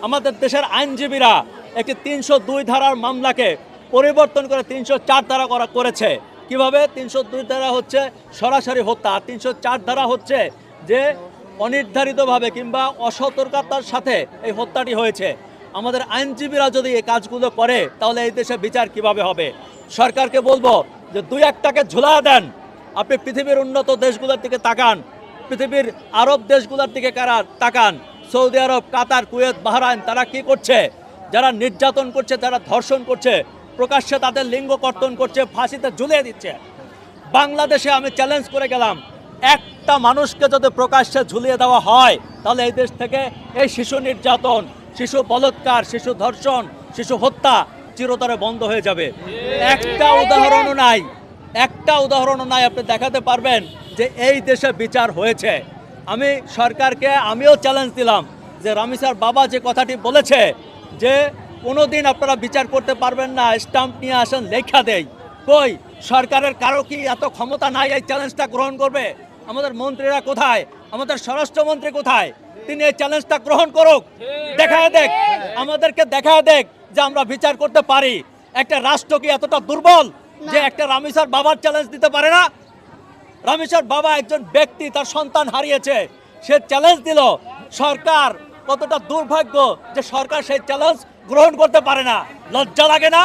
আমাদের দেশের আইনজীবীরা একটি ৩০২ ধারার মামলাকে পরিবর্তন করে ৩০৪ ধারা করেছে। কিভাবে? ৩০২ ধারা হচ্ছে সরাসরি হত্যা, আর ৩০৪ ধারা হচ্ছে যে অনির্ধারিতভাবে কিংবা অসতর্কতার সাথে এই হত্যাটি হয়েছে। আমাদের আইনজীবীরা যদি এই কাজগুলো করে তাহলে এই দেশে বিচার কিভাবে হবে? সরকারকে বলবো যে ২-১টাকে ঝুলা দেন। আপনি পৃথিবীর উন্নত দেশগুলোর দিকে তাকান, পৃথিবীর আরব দেশগুলোর দিকে তাকান, সৌদি আরব, কাতার, কুয়েত, বাহরাইন, তারা কি করছে? যারা নির্যাতন করছে, যারা ধর্ষণ করছে, প্রকাশ্যে তাদের লিঙ্গ কর্তন করছে, ফাঁসিতে ঝুলিয়ে দিচ্ছে। বাংলাদেশে আমি চ্যালেঞ্জ করে গেলাম, একটা মানুষকে যদি প্রকাশ্যে ঝুলিয়ে দেওয়া হয় তাহলে এই দেশ থেকে এই শিশু নির্যাতন, শিশু বলাৎকার, শিশু ধর্ষণ, শিশু হত্যা চিরতরে বন্ধ হয়ে যাবে। একটা উদাহরণও নাই, একটা উদাহরণও নাই আপনি দেখাতে পারবেন যে এই দেশে বিচার হয়েছে। আমি সরকারকে আমিও চ্যালেঞ্জ দিলাম যে রামিসার বাবা যে কথাটি বলেছে যে কোনোদিন আপনারা বিচার করতে পারবেন না, স্টাম্প নিয়ে আসেন, লেখা দেয়। কই সরকারের কারো কি এত ক্ষমতা নাই এই চ্যালেঞ্জটা গ্রহণ করবে? আমাদের মন্ত্রীরা কোথায়? আমাদের স্বরাষ্ট্রমন্ত্রী কোথায়? তিনি এই চ্যালেঞ্জটা গ্রহণ করুক, দেখায় দেখ, আমাদেরকে দেখায় দেখ যে আমরা বিচার করতে পারি। একটা রাষ্ট্র কি এতটা দুর্বল যে একটা রামিসার বাবার চ্যালেঞ্জ দিতে পারে না? রামিসার বাবা একজন ব্যক্তি, তার সন্তান হারিয়েছে, সে চ্যালেঞ্জ দিল। সরকার কতটা দুর্ভাগ্য যে সরকার সেই চ্যালেঞ্জ গ্রহণ করতে পারে না। লজ্জা লাগে না?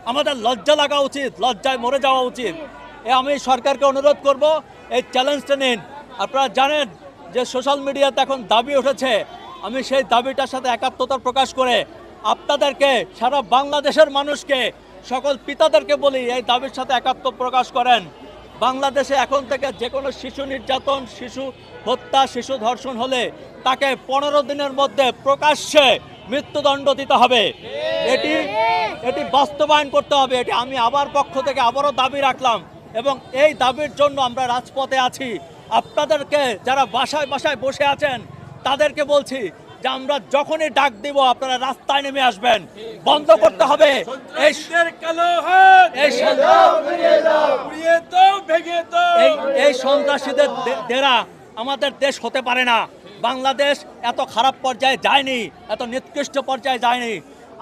আমাদের লজ্জা লাগা উচিত, লজ্জায় মরে যাওয়া উচিত। আমি সরকারকে অনুরোধ করব, এই চ্যালেঞ্জটা নিন। আপনারা জানেন যে সোশ্যাল মিডিয়াতে এখন দাবি উঠেছে, আমি সেই দাবিটার সাথে একাত্মতা প্রকাশ করে আপনাদেরকে, সারা বাংলাদেশের মানুষকে, সকল পিতাদেরকে বলি এই দাবির সাথে একাত্ম প্রকাশ করেন। বাংলাদেশে এখন থেকে যে কোনো শিশু নির্যাতন, শিশু হত্যা, শিশু ধর্ষণ হলে তাকে 15 দিনের মধ্যে প্রকাশ্যে মৃত্যুদণ্ড দিতে হবে। এটি বাস্তবায়ন করতে হবে। এটি আমি আবার পক্ষ থেকে আবারও দাবি রাখলাম এবং এই দাবির জন্য আমরা রাজপথে আছি। আপনাদেরকে যারা বাসায় বাসায় বসে আছেন তাদেরকে বলছি যে আমরা যখনই ডাক দিব আপনারা রাস্তায় নেমে আসবেন। বন্ধ করতে হবে এই সন্ত্রাসীদের ডেরা। আমাদের দেশ হতে পারে না। বাংলাদেশ এত খারাপ পর্যায়ে যায়নি, এত নিকৃষ্ট পর্যায়ে যায়নি।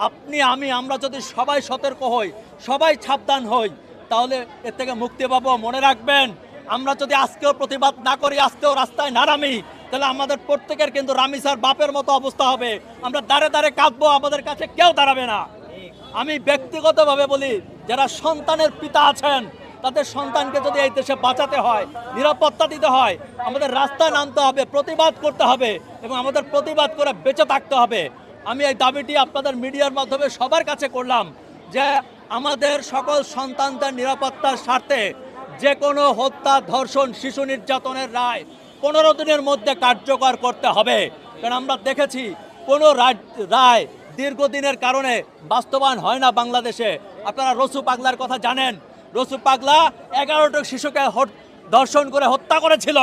আপনি আমরা যদি সবাই সতর্ক হই, সবাই সাবধান হই, তাহলে এর থেকে মুক্তি পাবো। মনে রাখবেন, আমরা যদি আজকেও প্রতিবাদ না করি, আজকেও রাস্তায় না নামি, তাহলে আমাদের প্রত্যেকের কিন্তু রামিসার বাপের মতো অবস্থা হবে। আমরা দাঁড়ে দাঁড়ে কাঁদবো, আমাদের কাছে কেউ দাঁড়াবে না। আমি ব্যক্তিগতভাবে বলি, যারা সন্তানের পিতা আছেন তাদের সন্তানকে যদি এই দেশে বাঁচাতে হয়, নিরাপত্তা দিতে হয়, আমাদের রাস্তায় নামতে হবে, প্রতিবাদ করতে হবে এবং আমাদের প্রতিবাদ করে বেঁচে থাকতে হবে। আমি এই দাবিটি আপনাদের মিডিয়ার মাধ্যমে সবার কাছে করলাম যে আমাদের সকল সন্তানদের নিরাপত্তার স্বার্থে যে কোনো হত্যা, ধর্ষণ, শিশু নির্যাতনের রায় 15 দিনের মধ্যে কার্যকর করতে হবে। কারণ আমরা দেখেছি কোনো রায় দীর্ঘদিনের কারণে বাস্তবায়ন হয় না বাংলাদেশে। আপনারা রসু পাগলার কথা জানেন। রসু পাগলা 11টা শিশুকে ধর্ষণ করে হত্যা করেছিল।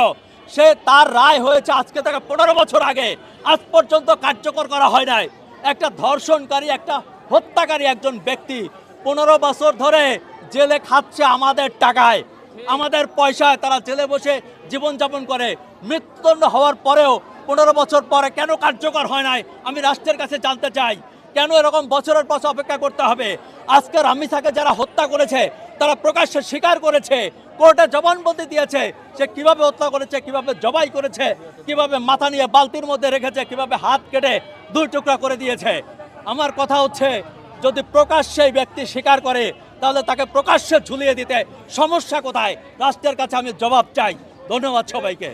তার রায় হয়েছে আজকে থেকে 15 বছর আগে, আজ পর্যন্ত কার্যকর করা হয় নাই। একটা ধর্ষণকারী, একটা হত্যাকারী একজন ব্যক্তি 15 বছর ধরে জেলে খাচ্ছে আমাদের টাকায়, আমাদের পয়সায়। তারা জেলে বসে জীবনযাপন করে। মৃত্যুদণ্ড হওয়ার পরেও 15 বছর পরে কেন কার্যকর হয় নাই? আমি রাষ্ট্রের কাছে জানতে চাই, কেন এরকম বছরের পর অপেক্ষা করতে হবে? আজকে রামিসাকে যারা হত্যা করেছে তারা প্রকাশ্যে স্বীকার করেছে, কোর্টে জবানবন্দি দিয়েছে সে কিভাবে হত্যা করেছে, কিভাবে জবাই করেছে, কিভাবে মাথা নিয়ে বালতির মধ্যে রেখেছে, কিভাবে হাত কেটে 2 টুকরা করে দিয়েছে। আমার কথা হচ্ছে, যদি প্রকাশ্যে ব্যক্তি স্বীকার করে তাহলে তাকে প্রকাশ্যে ঝুলিয়ে দিতে সমস্যা কোথায়? রাষ্ট্রের কাছে আমি জবাব চাই। ধন্যবাদ সবাইকে।